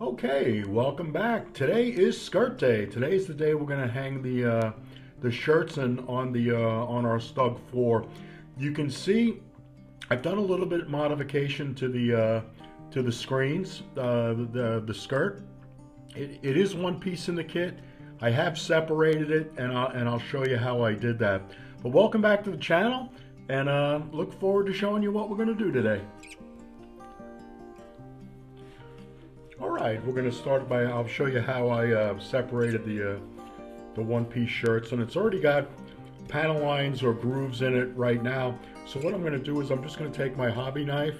Okay, welcome back. Today is skirt day. Today's the day we're gonna hang the shirts on our Stug IV. You can see I've done a little bit modification to the screens, the skirt. It is one piece in the kit. I have separated it, and I'll show you how I did that. But welcome back to the channel, and look forward to showing you what we're gonna do today. Alright, we're going to start by, I'll show you how I separated the one-piece shirts, and it's already got panel lines or grooves in it right now. So what I'm going to do is I'm just going to take my hobby knife,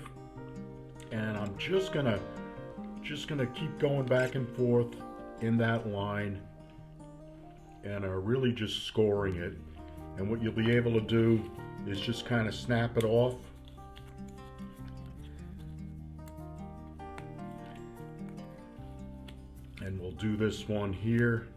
and I'm just going to keep going back and forth in that line, and really just scoring it. And what you'll be able to do is just kind of snap it off. And we'll do this one here.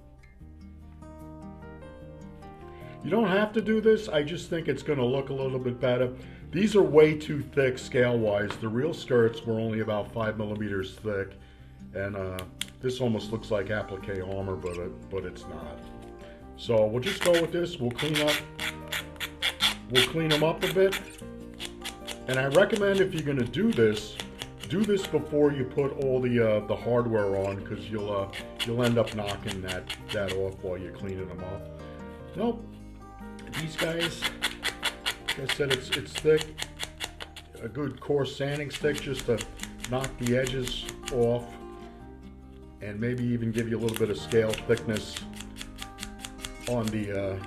You don't have to do this, I just think it's going to look a little bit better. These are way too thick scale-wise. The real skirts were only about 5 millimeters thick, and this almost looks like applique armor, but it's not. So we'll just go with this. We'll clean them up a bit. And I recommend, if you're going to do this before you put all the hardware on, because you'll end up knocking that off while you're cleaning them up. Nope, these guys, like I said, it's thick. A good coarse sanding stick just to knock the edges off, and maybe even give you a little bit of scale thickness on the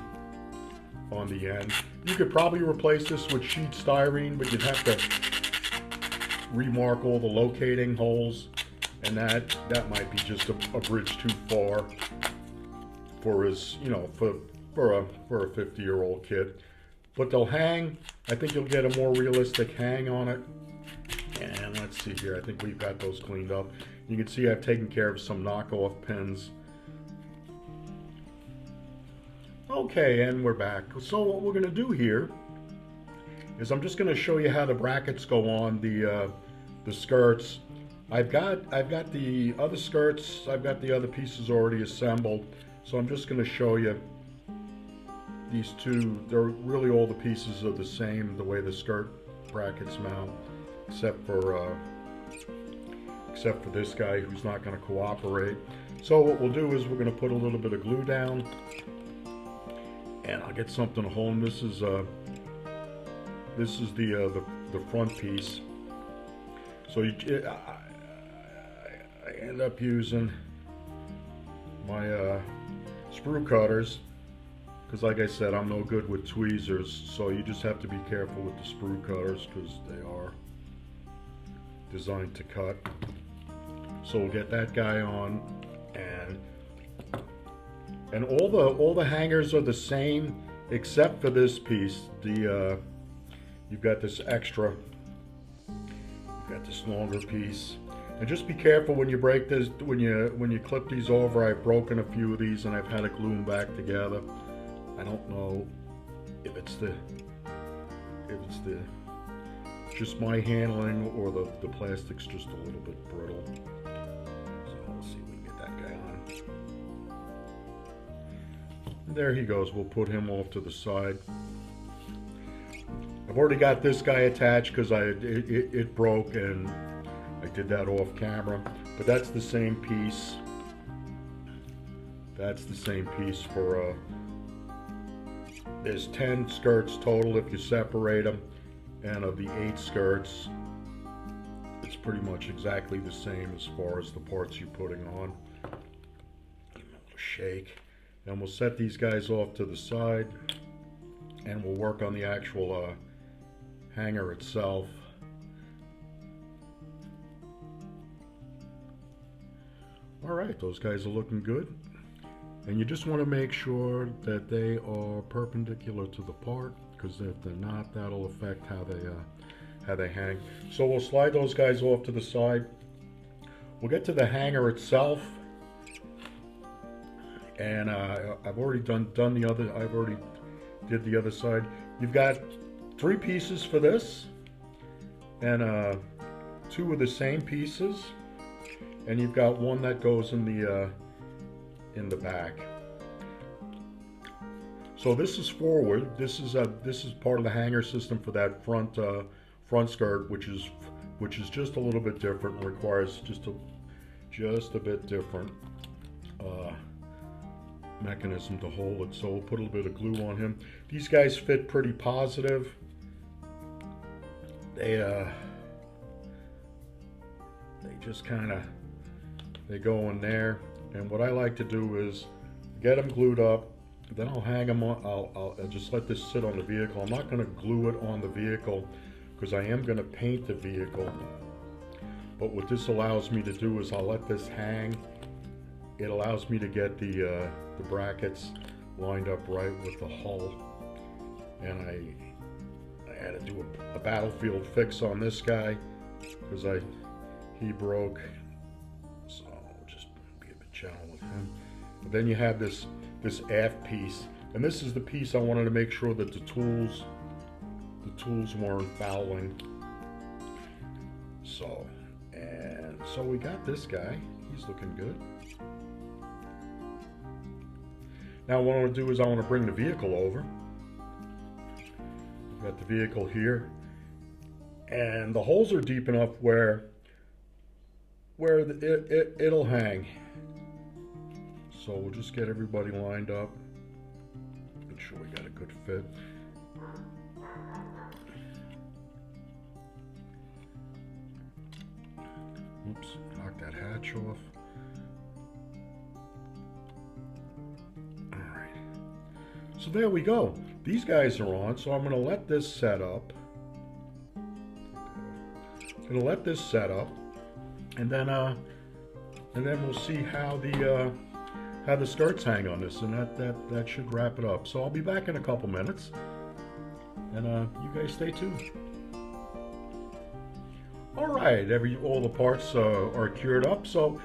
end. You could probably replace this with sheet styrene, but you'd have to remark all the locating holes, and that might be just a bridge too far for his, for a 50-year-old kid. But they'll hang. I think you'll get a more realistic hang on it. And let's see here, I think we've got those cleaned up. You can see I've taken care of some knockoff pins. Okay, and we're back. So what we're going to do here is I'm just going to show you how the brackets go on the skirts. I've got the other skirts, I've got the other pieces already assembled, so I'm just going to show you these two. They're really, all the pieces are the same, the way the skirt brackets mount, except for this guy who's not going to cooperate. So what we'll do is we're going to put a little bit of glue down, and I'll get something to hold. This is the front piece. So I end up using my sprue cutters, because like I said, I'm no good with tweezers, so you just have to be careful with the sprue cutters, because they are designed to cut. So we'll get that guy on, and all the hangers are the same except for this piece. You've got this extra, you've got this longer piece, and just be careful when you break this, when you clip these over. I've broken a few of these, and I've had to glue them back together. I don't know if it's just my handling, or the plastic's just a little bit brittle. So we'll see if we can get that guy on. There he goes. We'll put him off to the side. I've already got this guy attached because it broke, and I did that off camera. But that's the same piece. That's the same piece for there's 10 skirts total if you separate them, and of the 8 skirts, it's pretty much exactly the same as far as the parts you're putting on. Give them a little shake. And we'll set these guys off to the side, and we'll work on the actual hanger itself. Alright, those guys are looking good. And you just want to make sure that they are perpendicular to the part, because if they're not, that'll affect how they hang. So we'll slide those guys off to the side. We'll get to the hanger itself. And I've already did the other side. You've got 3 pieces for this, and 2 of the same pieces. and you've got one that goes in the back. So this is forward. This is part of the hanger system for that front skirt, which is just a little bit different. Requires just a bit different mechanism to hold it. So we'll put a little bit of glue on him. These guys fit pretty positive. They just kind of, they go in there. And what I like to do is get them glued up. Then I'll hang them on. I'll just let this sit on the vehicle. I'm not going to glue it on the vehicle because I am going to paint the vehicle. But what this allows me to do is I'll let this hang. It allows me to get the brackets lined up right with the hull. And I had to do a battlefield fix on this guy because he broke. So I'll just be a bit gentle with him. And then you have this aft piece, and this is the piece I wanted to make sure that the tools weren't fouling. So we got this guy. He's looking good. Now what I want to do is I want to bring the vehicle over. We've got the vehicle here, and the holes are deep enough where it'll hang. So we'll just get everybody lined up. Make sure we got a good fit. Oops, knock that hatch off. Alright. So there we go. These guys are on, so I'm going to let this set up. Going to let this set up, and then we'll see how the skirts hang on this, and that should wrap it up. So I'll be back in a couple minutes, and you guys stay tuned. All right, all the parts are cured up, so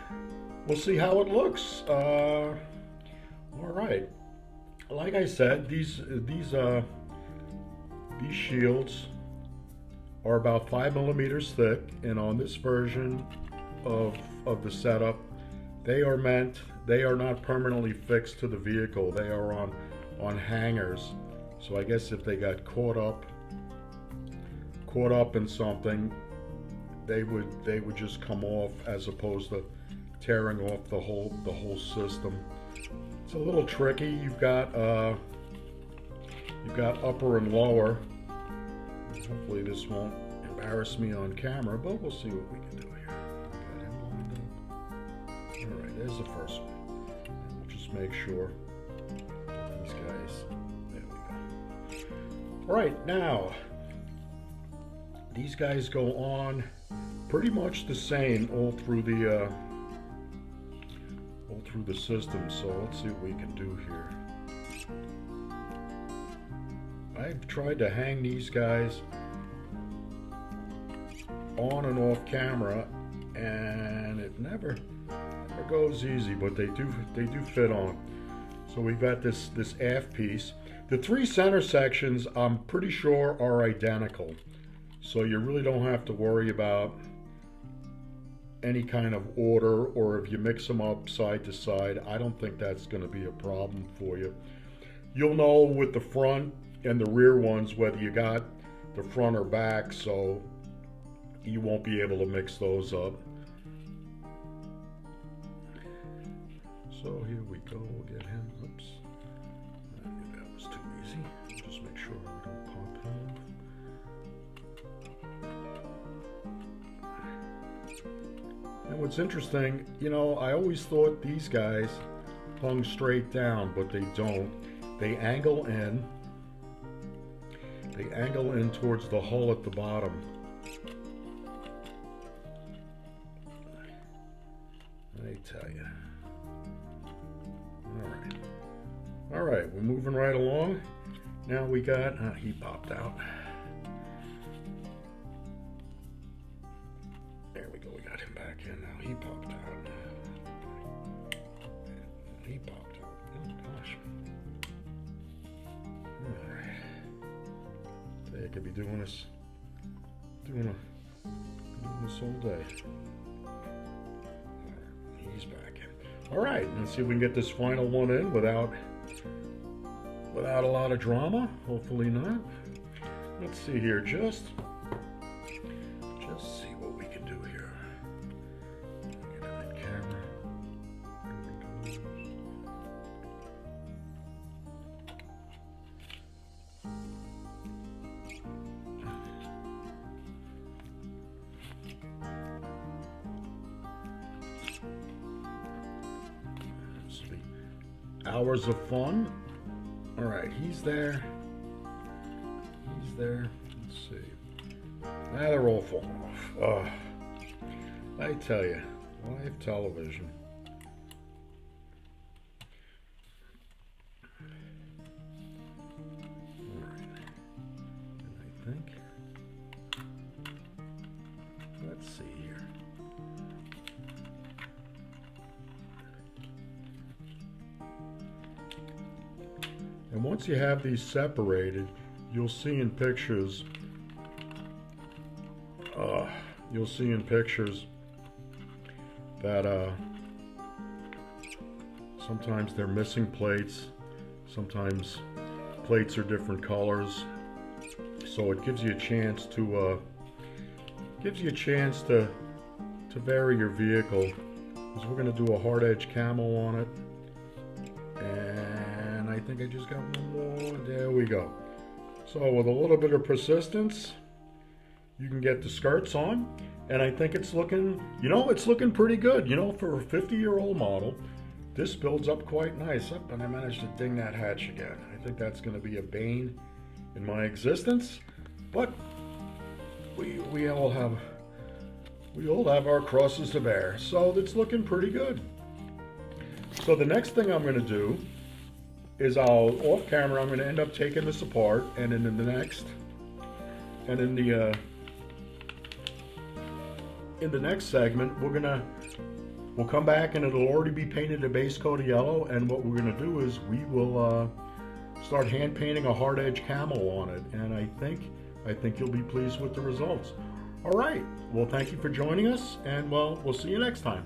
we'll see how it looks. All right, like I said, these shields are about 5 millimeters thick, and on this version of the setup, they are not permanently fixed to the vehicle. They are on hangers. So I guess if they got caught up in something, they would just come off, as opposed to tearing off the whole system. It's a little tricky. You've got upper and lower. Hopefully this won't embarrass me on camera, but we'll see what we can do here. Got him lined up. All right, there's the first one. And we'll just make sure these guys. There we go. All right, now these guys go on pretty much the same all through the system. So let's see what we can do here. I've tried to hang these guys on and off camera, and it never goes easy, but they do fit on. So we've got this aft piece. The 3 center sections, I'm pretty sure, are identical, so you really don't have to worry about any kind of order, or if you mix them up side to side, I don't think that's going to be a problem for you. You'll know with the front and the rear ones whether you got the front or back, so you won't be able to mix those up. So here we go. We'll get him. Oops, I knew that was too easy. Just make sure we don't pop him. And what's interesting, I always thought these guys hung straight down, but they don't. They angle in. They angle in towards the hull at the bottom. I tell you. All right, we're moving right along. Now we got, he popped out. There we go, we got him back in now. He popped out. He popped out. Oh gosh. All right. They could be doing this all day. All All right, let's see if we can get this final one in without a lot of drama. Hopefully not. Let's see here, just see what we can do here. Get it in camera. Hours of fun. All right, he's there. He's there. Let's see. Now they're all falling off. I tell you, live television. All right. And I think. Let's see here. And once you have these separated, you'll see in pictures, that sometimes they're missing plates, sometimes plates are different colors, so it gives you a chance to vary your vehicle. Because we're going to do a hard edge camo on it. And I think I just got one more. There we go. So with a little bit of persistence, you can get the skirts on. And I think it's looking, it's looking pretty good. For a 50-year-old model, this builds up quite nice. Up, and I managed to ding that hatch again. I think that's going to be a bane in my existence. But we all have our crosses to bear. So it's looking pretty good. So the next thing I'm going to do is off camera, I'm going to end up taking this apart, and in the next segment, we'll come back and it'll already be painted a base coat of yellow, and what we're going to do is we will start hand painting a hard edge camo on it, and I think you'll be pleased with the results. All right, well, thank you for joining us, and we'll see you next time.